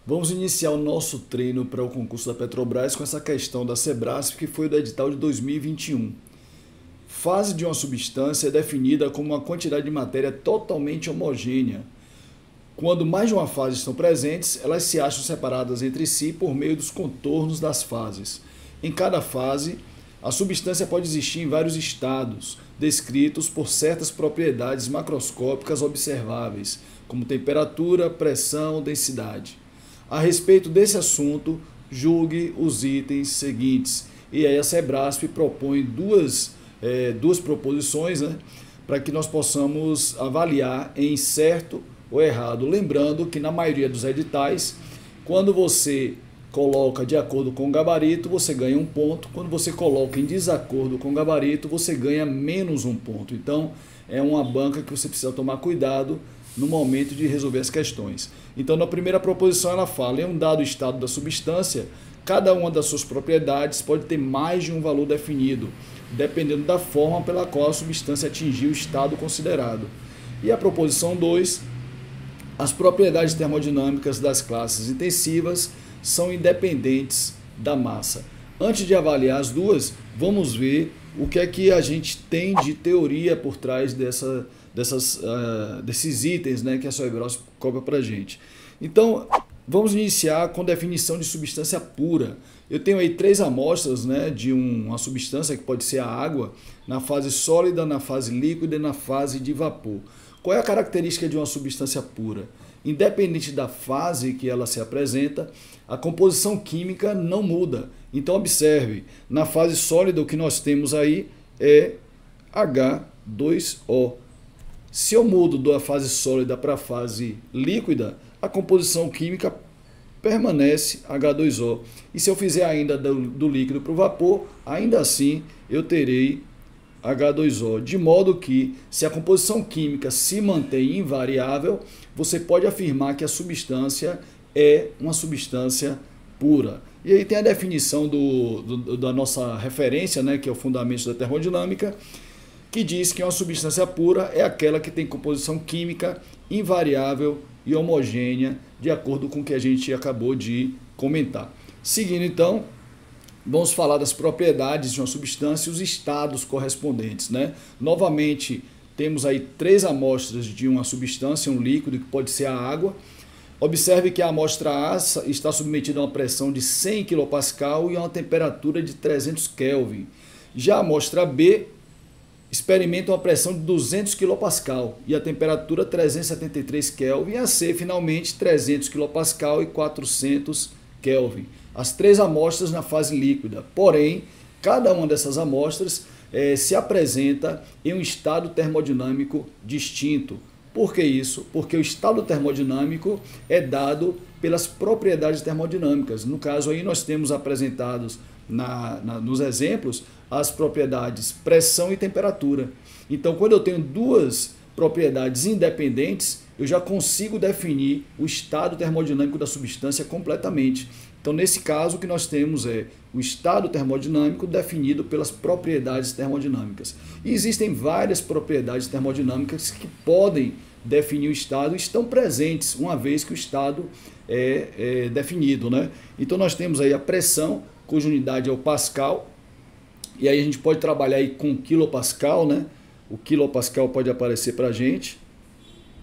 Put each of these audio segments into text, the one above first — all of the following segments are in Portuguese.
Vamos iniciar o nosso treino para o concurso da Petrobras com essa questão da Sebrasp, que foi do edital de 2021. Fase de uma substância é definida como uma quantidade de matéria totalmente homogênea. Quando mais de uma fase estão presentes, elas se acham separadas entre si por meio dos contornos das fases. Em cada fase, a substância pode existir em vários estados, descritos por certas propriedades macroscópicas observáveis, como temperatura, pressão, densidade. A respeito desse assunto, julgue os itens seguintes. E aí a Sebrasp propõe duas proposições, né, para que nós possamos avaliar em certo ou errado. Lembrando que na maioria dos editais, quando você coloca de acordo com o gabarito, você ganha 1 ponto. Quando você coloca em desacordo com o gabarito, você ganha menos 1 ponto. Então, é uma banca que você precisa tomar cuidado no momento de resolver as questões. Então, na primeira proposição, ela fala: em um dado estado da substância, cada uma das suas propriedades pode ter mais de um valor definido, dependendo da forma pela qual a substância atingiu o estado considerado. E a proposição 2, as propriedades termodinâmicas das classes intensivas são independentes da massa. Antes de avaliar as duas, vamos ver o que é que a gente tem de teoria por trás desses itens, né, que a Sebrasp cobra para a gente. Então, vamos iniciar com definição de substância pura. Eu tenho aí 3 amostras, né, de uma substância que pode ser a água, na fase sólida, na fase líquida e na fase de vapor. Qual é a característica de uma substância pura? Independente da fase que ela se apresenta, a composição química não muda. Então observe, na fase sólida o que nós temos aí é H2O. Se eu mudo da fase sólida para a fase líquida, a composição química permanece H2O. E se eu fizer ainda do líquido para o vapor, ainda assim eu terei H2O, de modo que, se a composição química se mantém invariável, você pode afirmar que a substância é uma substância pura. E aí tem a definição da nossa referência, né, que é o Fundamentos da Termodinâmica, que diz que uma substância pura é aquela que tem composição química invariável e homogênea, de acordo com o que a gente acabou de comentar. Seguindo então, vamos falar das propriedades de uma substância e os estados correspondentes, né? Novamente, temos aí 3 amostras de uma substância, um líquido, que pode ser a água. Observe que a amostra A está submetida a uma pressão de 100 kPa e a uma temperatura de 300 Kelvin. Já a amostra B experimenta uma pressão de 200 kPa e a temperatura 373 Kelvin. E a C, finalmente, 300 kPa e 400 Kelvin. As 3 amostras na fase líquida. Porém, cada uma dessas amostras se apresenta em um estado termodinâmico distinto. Por que isso? Porque o estado termodinâmico é dado pelas propriedades termodinâmicas. No caso aí nós temos apresentados nos exemplos as propriedades pressão e temperatura. Então, quando eu tenho 2 propriedades independentes, eu já consigo definir o estado termodinâmico da substância completamente. Então, nesse caso, o que nós temos é o estado termodinâmico definido pelas propriedades termodinâmicas. E existem várias propriedades termodinâmicas que podem definir o estado e estão presentes, uma vez que o estado é definido, né? Então, nós temos aí a pressão, cuja unidade é o pascal, e aí a gente pode trabalhar aí com quilopascal, né? O quilopascal pode aparecer para a gente,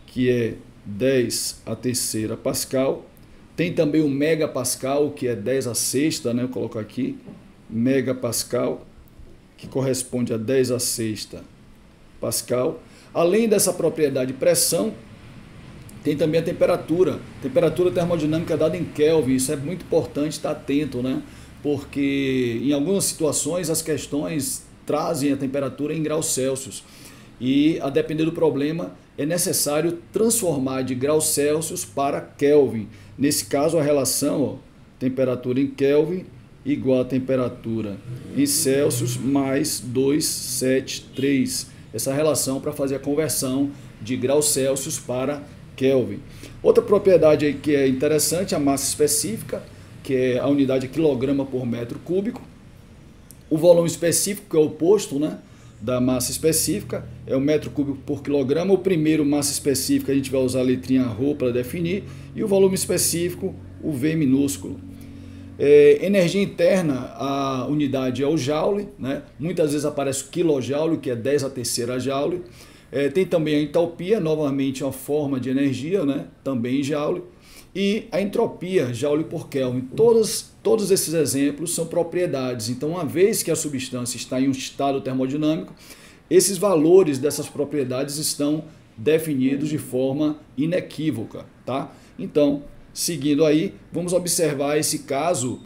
que é 10 a terceira pascal. Tem também o megapascal, que é 10 a sexta, né? Eu coloco aqui, megapascal, que corresponde a 10 a sexta pascal. Além dessa propriedade pressão, tem também a temperatura. Temperatura termodinâmica dada em Kelvin. Isso é muito importante estar atento, né? Porque em algumas situações as questões trazem a temperatura em graus Celsius. E, a depender do problema, é necessário transformar de graus Celsius para Kelvin. Nesse caso, a relação, ó, temperatura em Kelvin igual a temperatura em Celsius mais 273. Essa relação para fazer a conversão de graus Celsius para Kelvin. Outra propriedade aí que é interessante, a massa específica, que é a unidade quilograma por metro cúbico. O volume específico, que é o oposto, né? da massa específica, é o metro cúbico por quilograma. O primeiro, massa específica, a gente vai usar a letrinha ρ para definir, e o volume específico, o V minúsculo. Energia interna, a unidade é o joule, né? Muitas vezes aparece o quilojoule, que é 10 a terceira joule. Tem também a entalpia, novamente uma forma de energia, né? Também em joule. E a entropia, joule por Kelvin. Todos esses exemplos são propriedades. Então, uma vez que a substância está em um estado termodinâmico, esses valores dessas propriedades estão definidos de forma inequívoca, tá? Então, seguindo aí, vamos observar esse caso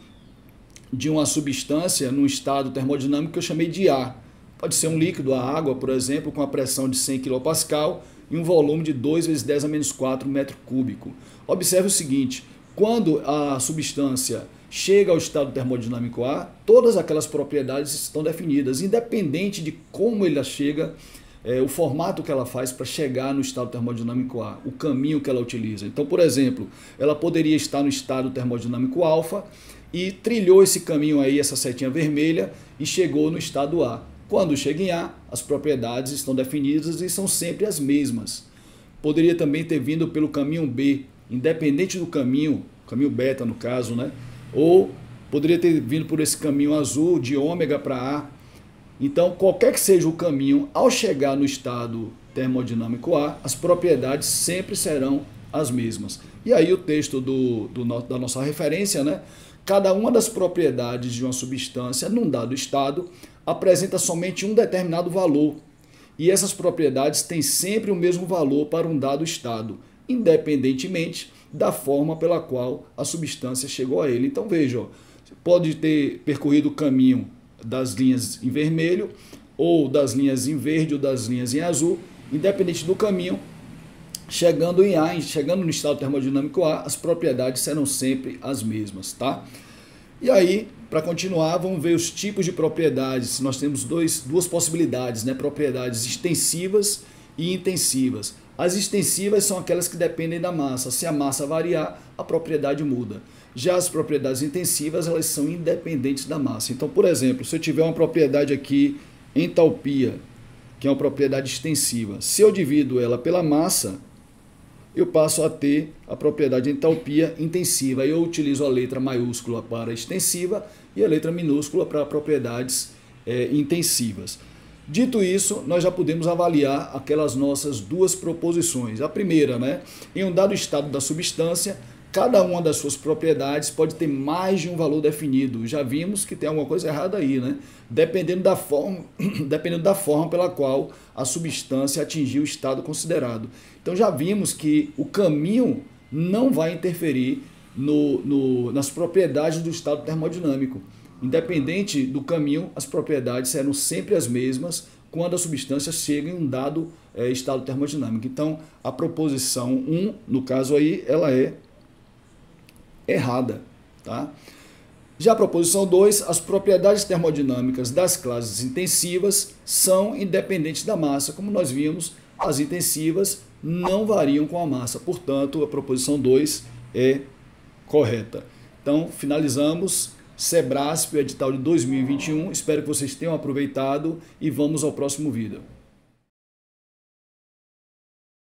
de uma substância num estado termodinâmico que eu chamei de A. Pode ser um líquido, a água, por exemplo, com a pressão de 100 kPa e um volume de 2 vezes 10 a menos 4 metro cúbico. Observe o seguinte, quando a substância chega ao estado termodinâmico A, todas aquelas propriedades estão definidas, independente de como ela chega, o formato que ela faz para chegar no estado termodinâmico A, o caminho que ela utiliza. Então, por exemplo, ela poderia estar no estado termodinâmico alfa e trilhou esse caminho aí, essa setinha vermelha, e chegou no estado A. Quando chega em A, as propriedades estão definidas e são sempre as mesmas. Poderia também ter vindo pelo caminho B, independente do caminho beta no caso, né? Ou poderia ter vindo por esse caminho azul de ômega para A. Então, qualquer que seja o caminho, ao chegar no estado termodinâmico A, as propriedades sempre serão as mesmas. E aí o texto da nossa referência, né? Cada uma das propriedades de uma substância num dado estado apresenta somente um determinado valor. E essas propriedades têm sempre o mesmo valor para um dado estado, independentemente da forma pela qual a substância chegou a ele. Então veja, ó, você pode ter percorrido o caminho das linhas em vermelho, ou das linhas em verde, ou das linhas em azul, independente do caminho, chegando em A, chegando no estado termodinâmico A, as propriedades serão sempre as mesmas, tá? E aí, para continuar, vamos ver os tipos de propriedades. Nós temos duas possibilidades, né? Propriedades extensivas e intensivas. As extensivas são aquelas que dependem da massa. Se a massa variar, a propriedade muda. Já as propriedades intensivas, elas são independentes da massa. Então, por exemplo, se eu tiver uma propriedade aqui, entalpia, que é uma propriedade extensiva, se eu divido ela pela massa, eu passo a ter a propriedade entalpia intensiva. Aí eu utilizo a letra maiúscula para extensiva e a letra minúscula para propriedades intensivas. Dito isso, nós já podemos avaliar aquelas nossas duas proposições. A primeira, né? Em um dado estado da substância, cada uma das suas propriedades pode ter mais de um valor definido. Já vimos que tem alguma coisa errada aí, né? Dependendo da forma pela qual a substância atingiu o estado considerado. Então já vimos que o caminho não vai interferir nas propriedades do estado termodinâmico. Independente do caminho, as propriedades serão sempre as mesmas quando a substância chega em um dado estado termodinâmico. Então a proposição 1, no caso aí, ela é errada, tá? Já a proposição 2, as propriedades termodinâmicas das classes intensivas são independentes da massa. Como nós vimos, as intensivas não variam com a massa, portanto, a proposição 2 é correta. Então, finalizamos Sebrasp, o edital de 2021. Espero que vocês tenham aproveitado e vamos ao próximo vídeo.